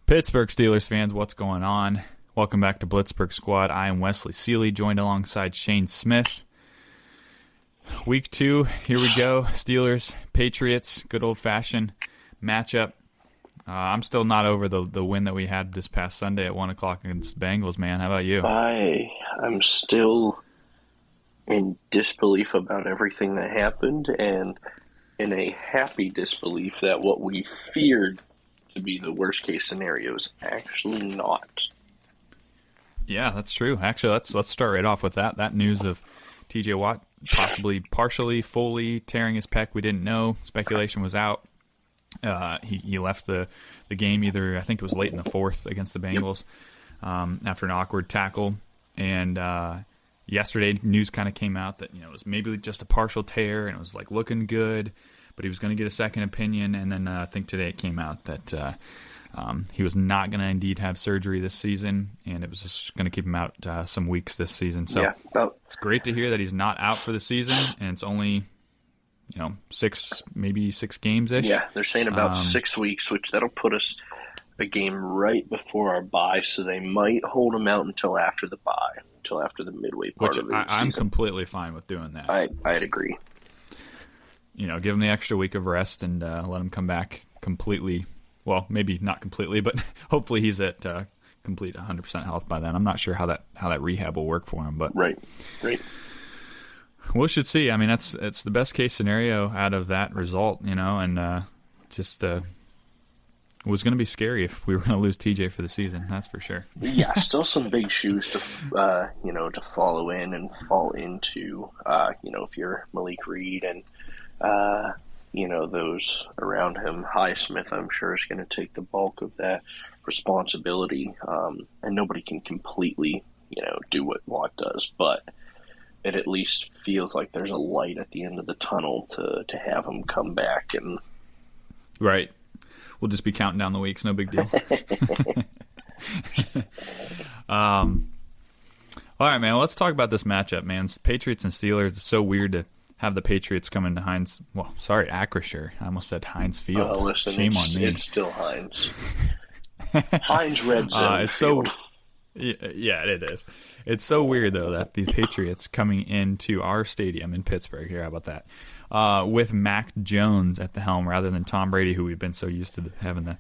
Pittsburgh Steelers fans, what's going on? Welcome back to Blitzburg Squad. I am Wesley Seeley, joined alongside Shane Smith. Week 2, here we go. Steelers, Patriots, good old-fashioned matchup. I'm still not over the win that we had this past Sunday at 1 o'clock against the Bengals, man. How about you? I'm still in disbelief about everything that happened, and in a happy disbelief that what we feared to be the worst case scenario is actually not. Yeah, that's true. Actually, let's start right off with that news of TJ Watt possibly partially, fully tearing his pec. We didn't know. Speculation was out. He left the game either, I think it was late in the fourth against the Bengals, after an awkward tackle. And yesterday, news kind of came out that it was maybe just a partial tear, and it was like looking good, but he was going to get a second opinion. And then I think today it came out that he was not going to indeed have surgery this season, and it was just going to keep him out some weeks this season. So it's great to hear that he's not out for the season, and it's only maybe six games-ish. Yeah, they're saying about 6 weeks, which that'll put us a game right before our bye, so they might hold him out until after the bye, until after the midway part of the season. I'm completely fine with doing that. I'd agree. Give him the extra week of rest and let him come back completely. Well, maybe not completely, but hopefully he's at complete 100% health by then. I'm not sure how that rehab will work for him, but right. We should see. I mean, it's the best case scenario out of that result, and just it was going to be scary if we were going to lose TJ for the season. That's for sure. Yeah, still some big shoes to follow in and fall into. If you're Malik Reed and those around him, Highsmith, I'm sure is going to take the bulk of that responsibility, and nobody can completely do what Watt does, but it at least feels like there's a light at the end of the tunnel to have him come back. And right. We'll just be counting down the weeks. No big deal. All right, man. Let's talk about this matchup, man. Patriots and Steelers. It's so weird to have the Patriots come into Acrisure. I almost said Heinz Field. Listen, Shame on me. It's still Heinz. Heinz Red Zone it's Field. Yeah, it is. It's so weird, though, that these Patriots coming into our stadium in Pittsburgh here, how about that, with Mac Jones at the helm rather than Tom Brady, who we've been so used to having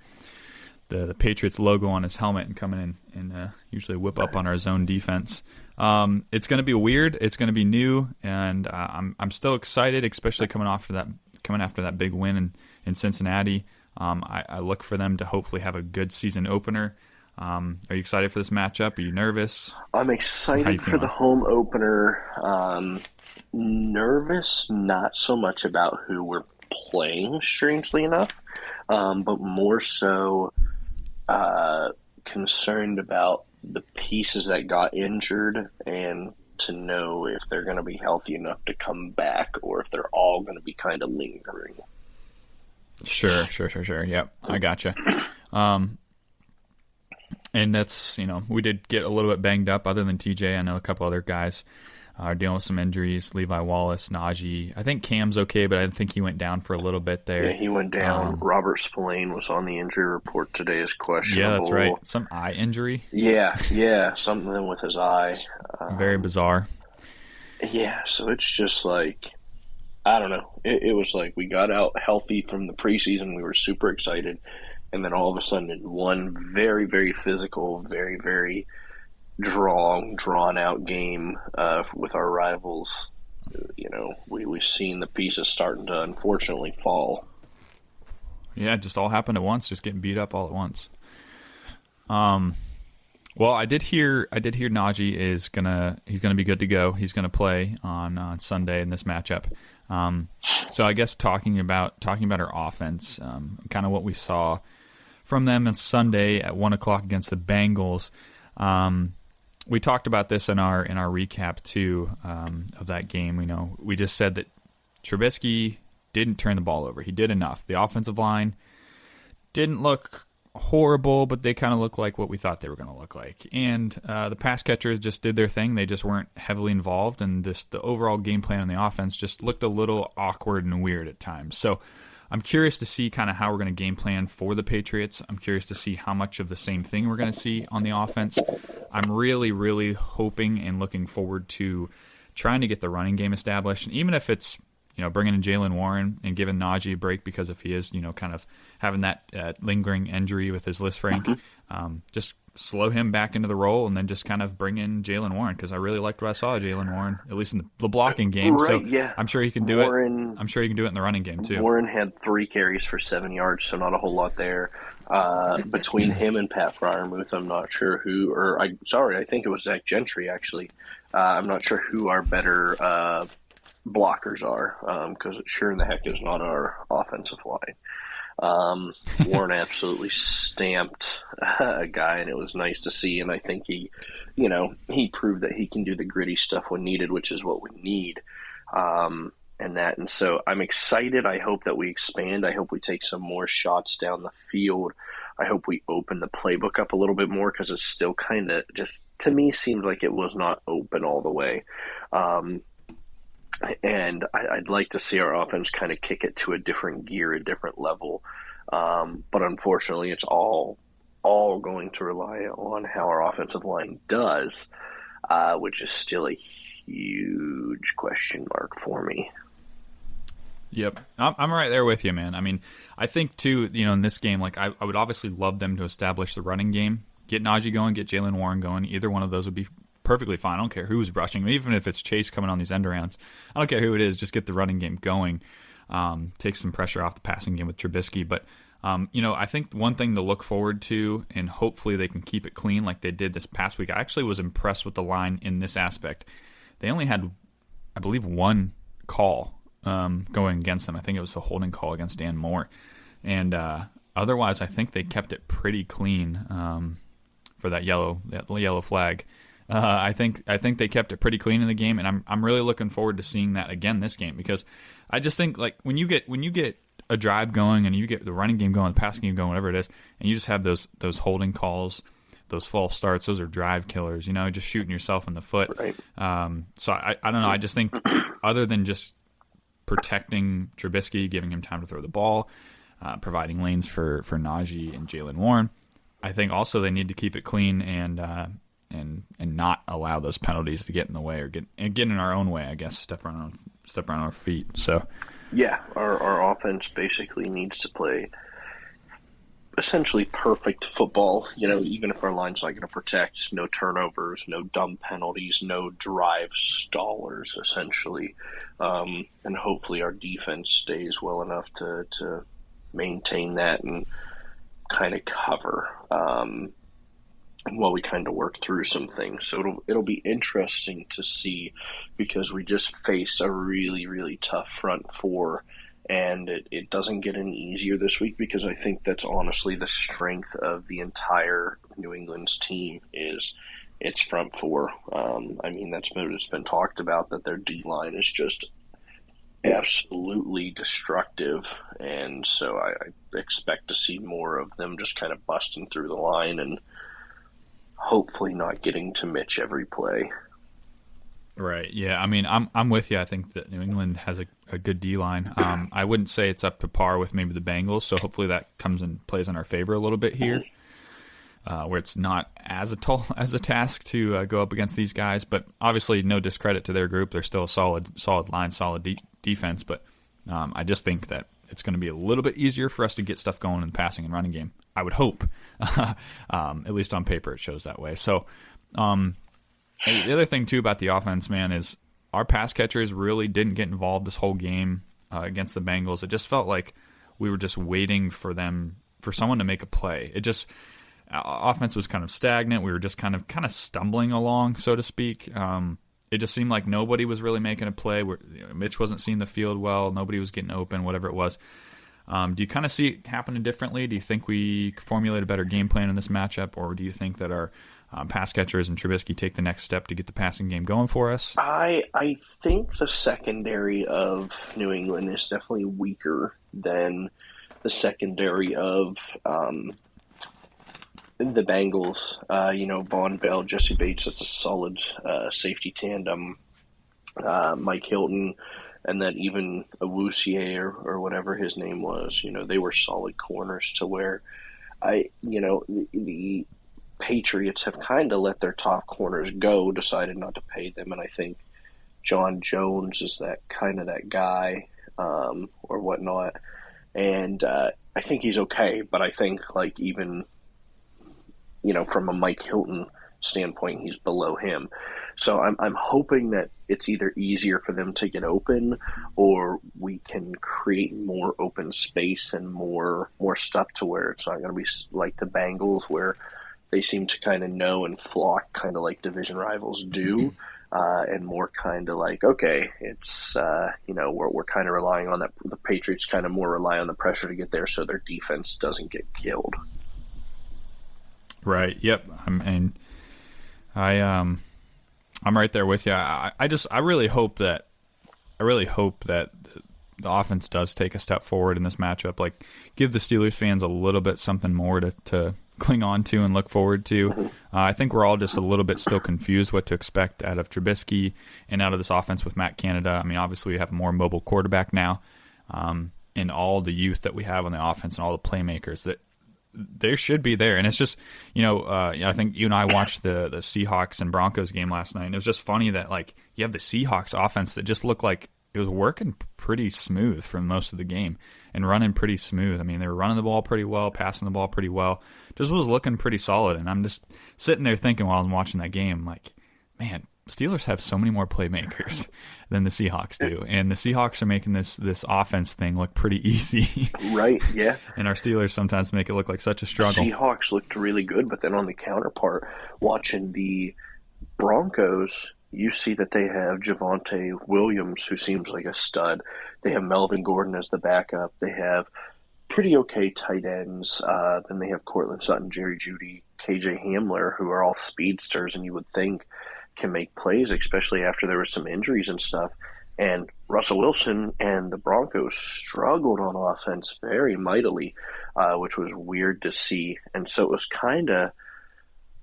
the Patriots logo on his helmet and coming in and usually whip up on our zone defense. It's going to be weird. It's going to be new, and I'm still excited, especially coming after that big win in Cincinnati. I look for them to hopefully have a good season opener. Are you excited for this matchup? Are you nervous? I'm excited for the home opener. Nervous, not so much about who we're playing, strangely enough, but more so concerned about the pieces that got injured and to know if they're going to be healthy enough to come back or if they're all going to be kind of lingering. Sure. Yep, I gotcha. And that's, we did get a little bit banged up. Other than TJ, I know a couple other guys are dealing with some injuries. Levi Wallace, Najee. I think Cam's okay, but I think he went down for a little bit there. Yeah, he went down. Robert Spillane was on the injury report today as questionable. Yeah, that's right. Some eye injury. Yeah, something with his eye. Very bizarre. Yeah, so it's just like, I don't know. It was like we got out healthy from the preseason. We were super excited. And then all of a sudden in one very, very physical, very, very drawn-out game with our rivals, we've seen the pieces starting to unfortunately fall. Yeah, it just all happened at once, just getting beat up all at once. Well, I did hear Najee he's gonna be good to go. He's gonna play on Sunday in this matchup. So I guess talking about our offense, kind of what we saw from them on Sunday at 1 o'clock against the Bengals. We talked about this in our recap too of that game. We just said that Trubisky didn't turn the ball over. He did enough. The offensive line didn't look horrible, but they kind of look like what we thought they were going to look like. And the pass catchers just did their thing. They just weren't heavily involved, and just the overall game plan on the offense just looked a little awkward and weird at times. So I'm curious to see kind of how we're going to game plan for the Patriots. I'm curious to see how much of the same thing we're going to see on the offense. I'm really, really hoping and looking forward to trying to get the running game established. And even if it's, bringing in Jalen Warren and giving Najee a break because if he is, kind of having that lingering injury with his Lisfranc, just slow him back into the role and then just kind of bring in Jalen Warren because I really liked what I saw of Jalen Warren, at least in the blocking game. Right, so yeah. I'm sure he can do it. I'm sure he can do it in the running game too. Warren had 3 carries for 7 yards, so not a whole lot there. Between him and Pat Freiermuth, I'm not sure who, I think it was Zach Gentry actually. I'm not sure who our better blockers are because it sure in the heck is not our offensive line. Warren absolutely stamped a guy, and it was nice to see. And I think he proved that he can do the gritty stuff when needed, which is what we need. And so I'm excited. I hope that we expand. I hope we take some more shots down the field. I hope we open the playbook up a little bit more because it's still kind of just, to me, seemed like it was not open all the way. And I'd like to see our offense kind of kick it to a different gear, a different level. But unfortunately, it's all going to rely on how our offensive line does, which is still a huge question mark for me. Yep. I'm right there with you, man. I mean, I think, too, in this game, like I would obviously love them to establish the running game, get Najee going, get Jalen Warren going. Either one of those would be perfectly fine. I don't care who's rushing. Even if it's Chase coming on these end arounds, I don't care who it is. Just get the running game going. Take some pressure off the passing game with Trubisky. But, I think one thing to look forward to, and hopefully they can keep it clean like they did this past week. I actually was impressed with the line in this aspect. They only had, I believe, one call going against them. I think it was a holding call against Dan Moore. And otherwise, I think they kept it pretty clean for that yellow flag. I think they kept it pretty clean in the game, and I'm really looking forward to seeing that again this game because I just think like when you get a drive going and you get the running game going, the passing game going, whatever it is, and you just have those holding calls, those false starts, those are drive killers. Just shooting yourself in the foot. Right. So I don't know. I just think other than just protecting Trubisky, giving him time to throw the ball, providing lanes for Najee and Jalen Warren, I think also they need to keep it clean and not allow those penalties to get in the way or get in our own way, I guess, step around our feet. So yeah, our offense basically needs to play essentially perfect football. Even if our line's not going to protect, no turnovers, no dumb penalties, no drive stallers, essentially, and hopefully our defense stays well enough to maintain that and kind of cover. While we kind of work through some things. So it'll be interesting to see because we just faced a really, really tough front four, and it doesn't get any easier this week because I think that's honestly the strength of the entire New England's team is its front four. It's been talked about that their D-line is just absolutely destructive, and so I expect to see more of them just kind of busting through the line and hopefully not getting to Mitch every play. Right. Yeah. I mean, I'm with you. I think that New England has a good D line. I wouldn't say it's up to par with maybe the Bengals. So hopefully that comes and plays in our favor a little bit here, where it's not as a task to go up against these guys. But obviously, no discredit to their group. They're still a solid line, solid defense. But I just think that it's going to be a little bit easier for us to get stuff going in the passing and running game. I would hope, at least on paper, it shows that way. So, the other thing too about the offense, man, is our pass catchers really didn't get involved this whole game against the Bengals. It just felt like we were just waiting for someone to make a play. It just offense was kind of stagnant. We were just kind of stumbling along, so to speak. It just seemed like nobody was really making a play. Mitch wasn't seeing the field well. Nobody was getting open, whatever it was. Do you kind of see it happening differently? Do you think we formulate a better game plan in this matchup, or do you think that our pass catchers and Trubisky take the next step to get the passing game going for us? I think the secondary of New England is definitely weaker than the secondary of the Bengals. Von Bell, Jesse Bates, that's a solid safety tandem. Mike Hilton and that even Awuzie or whatever his name was, they were solid corners to where the Patriots have kind of let their top corners go, decided not to pay them, and I think John Jones is that guy, or whatnot, and I think he's okay, but I think like even from a Mike Hilton standpoint, he's below him. So I'm hoping that it's either easier for them to get open, or we can create more open space and more stuff to where it's not going to be like the Bengals, where they seem to kind of know and flock, kind of like division rivals do, and more kind of like, okay, it's we're kind of relying on that. The Patriots kind of more rely on the pressure to get there, so their defense doesn't get killed. Right. Yep. I'm right there with you. I really hope that the offense does take a step forward in this matchup. Like, give the Steelers fans a little bit something more to cling on to and look forward to. I think we're all just a little bit still confused what to expect out of Trubisky and out of this offense with Matt Canada. I mean, obviously we have a more mobile quarterback now, and all the youth that we have on the offense and all the playmakers that they should be there. And it's just, I think you and I watched the Seahawks and Broncos game last night, and it was just funny that, like, you have the Seahawks offense that just looked like it was working pretty smooth for most of the game and running pretty smooth. I mean, they were running the ball pretty well, passing the ball pretty well, just was looking pretty solid. And I'm just sitting there thinking while I'm watching that game, like, man, Steelers have so many more playmakers than the Seahawks do, and the Seahawks are making this offense thing look pretty easy. Right, yeah. And our Steelers sometimes make it look like such a struggle. Seahawks looked really good, but then on the counterpart, watching the Broncos, you see that they have Javonte Williams, who seems like a stud. They have Melvin Gordon as the backup. They have pretty okay tight ends. Then they have Cortland Sutton, Jerry Jeudy, KJ Hamler, who are all speedsters, and you would think can make plays, especially after there were some injuries and stuff. And Russell Wilson and the Broncos struggled on offense very mightily, which was weird to see. And so it was kind of,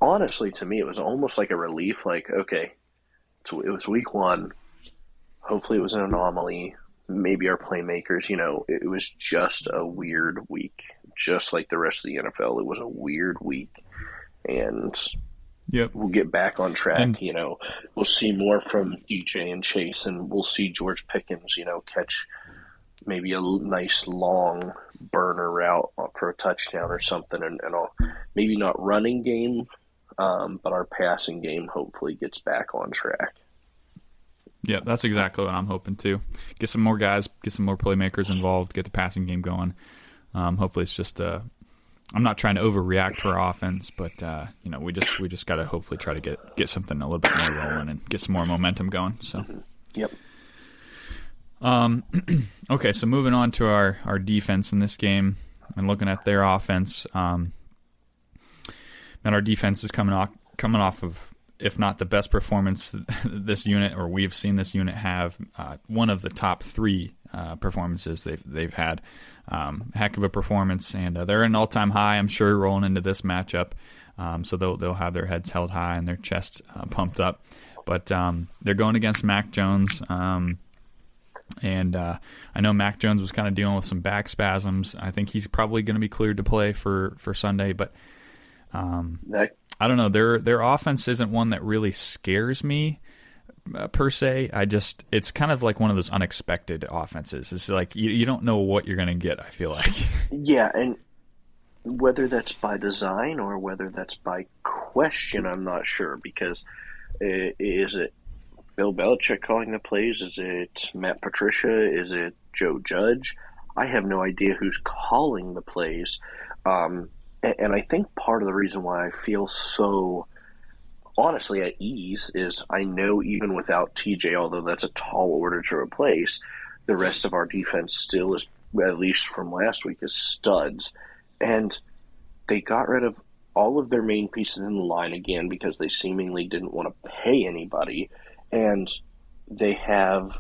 honestly, to me, it was almost like a relief. Like, okay, so it was week one. Hopefully it was an anomaly. Maybe our playmakers, it was just a weird week. Just like the rest of the NFL, it was a weird week. And yep, we'll get back on track. We'll see more from DJ and Chase, and we'll see George Pickens, catch maybe a nice long burner route for a touchdown or something, and maybe not running game, but our passing game hopefully gets back on track. Yeah, that's exactly what I'm hoping to. Get some more guys, get some more playmakers involved, get the passing game going. Hopefully it's just I'm not trying to overreact to our offense, but we just got to hopefully try to get something a little bit more rolling and get some more momentum going. So, Yep. Okay, so moving on to our defense in this game and looking at their offense. And our defense is coming off of, if not the best performance this unit, or we've seen this unit have, one of the top three performances they've had. Heck of a performance, and they're an all-time high, I'm sure, rolling into this matchup. So they'll have their heads held high and their chests pumped up. But they're going against Mac Jones, and I know Mac Jones was kind of dealing with some back spasms. I think he's probably going to be cleared to play for Sunday, but I don't know. Their offense isn't one that really scares me per se. It's kind of like one of those unexpected offenses. It's like you don't know what you're going to get, I feel like. Yeah, and whether that's by design or whether that's by question, I'm not sure, because is it Bill Belichick calling the plays? Is it Matt Patricia? Is it Joe Judge? I have no idea who's calling the plays. And I think part of the reason why I feel so honestly at ease is I know even without TJ, although that's a tall order to replace, the rest of our defense still is, at least from last week, is studs. And they got rid of all of their main pieces in the line again because they seemingly didn't want to pay anybody. And they have,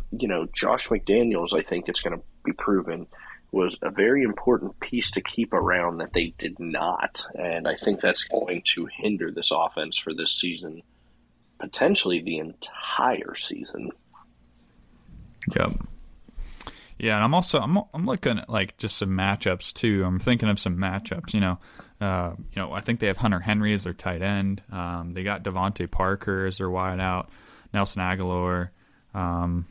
Josh McDaniels, I think it's going to be proven, was a very important piece to keep around that they did not. And I think that's going to hinder this offense for this season, potentially the entire season. Yep. Yeah, and I'm looking at like just some matchups too. I'm thinking of some matchups. I think they have Hunter Henry as their tight end. They got Devontae Parker as their wide out. Nelson Aguilar. I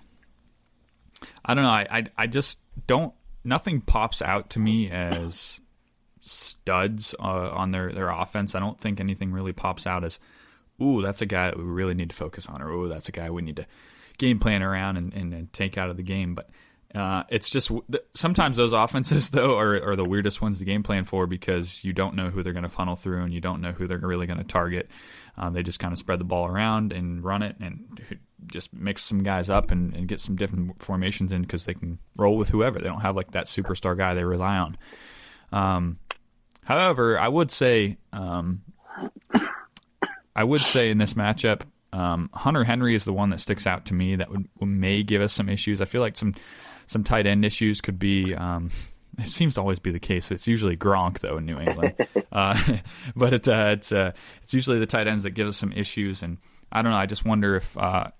don't know. I just don't. Nothing pops out to me as studs on their offense. I don't think anything really pops out as, ooh, that's a guy that we really need to focus on, or ooh, that's a guy we need to game plan around and take out of the game. But it's just sometimes those offenses, though, are the weirdest ones to game plan for because you don't know who they're going to funnel through and you don't know who they're really going to target. They just kind of spread the ball around and run it and just mix some guys up and get some different formations in because they can roll with whoever. They don't have like that superstar guy they rely on. However, I would say in this matchup, Hunter Henry is the one that sticks out to me that may give us some issues. I feel like some tight end issues could be. It seems to always be the case. It's usually Gronk though in New England, but it's usually the tight ends that give us some issues. And I don't know. I just wonder if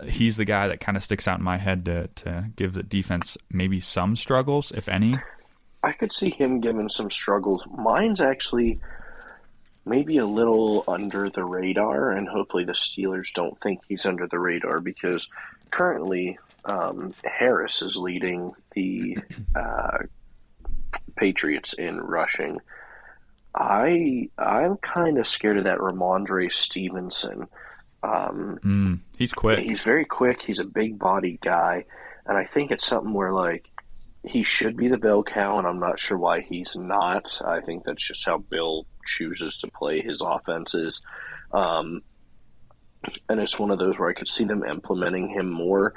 he's the guy that kind of sticks out in my head to give the defense maybe some struggles, if any. I could see him giving some struggles. Mine's actually maybe a little under the radar, and hopefully the Steelers don't think he's under the radar because currently Harris is leading the Patriots in rushing. I'm kind of scared of that Ramondre Stevenson. He's quick. He's very quick. He's a big body guy, and I think it's something where like he should be the bell cow, and I'm not sure why he's not. I think that's just how Bill chooses to play his offenses. And it's one of those where I could see them implementing him more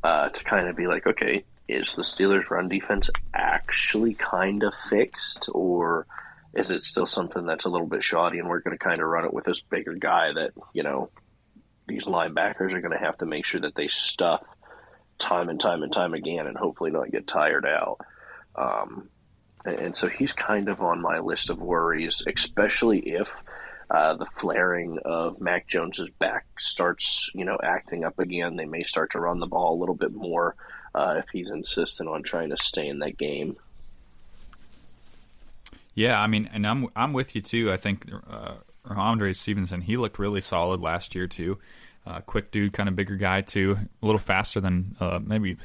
to kind of be like, okay, is the Steelers' run defense actually kind of fixed, or is it still something that's a little bit shoddy and we're going to kind of run it with this bigger guy that, these linebackers are going to have to make sure that they stuff time and time and time again and hopefully not get tired out. And so he's kind of on my list of worries, especially if the flaring of Mac Jones's back starts, acting up again. They may start to run the ball a little bit more if he's insistent on trying to stay in that game. Yeah, I mean, and I'm with you too. I think Ramondre Stevenson, he looked really solid last year too. Quick dude, kind of bigger guy too. A little faster than maybe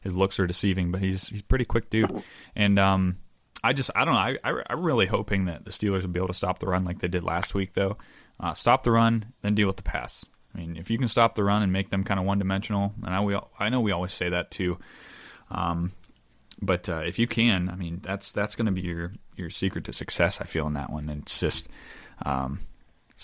his looks are deceiving, but he's a pretty quick dude. And I don't know. I'm really hoping that the Steelers will be able to stop the run like they did last week, though. Stop the run, then deal with the pass. I mean, if you can stop the run and make them kind of one-dimensional, and I know we always say that too. But if you can, I mean, that's going to be your secret to success. I feel in that one. And it's just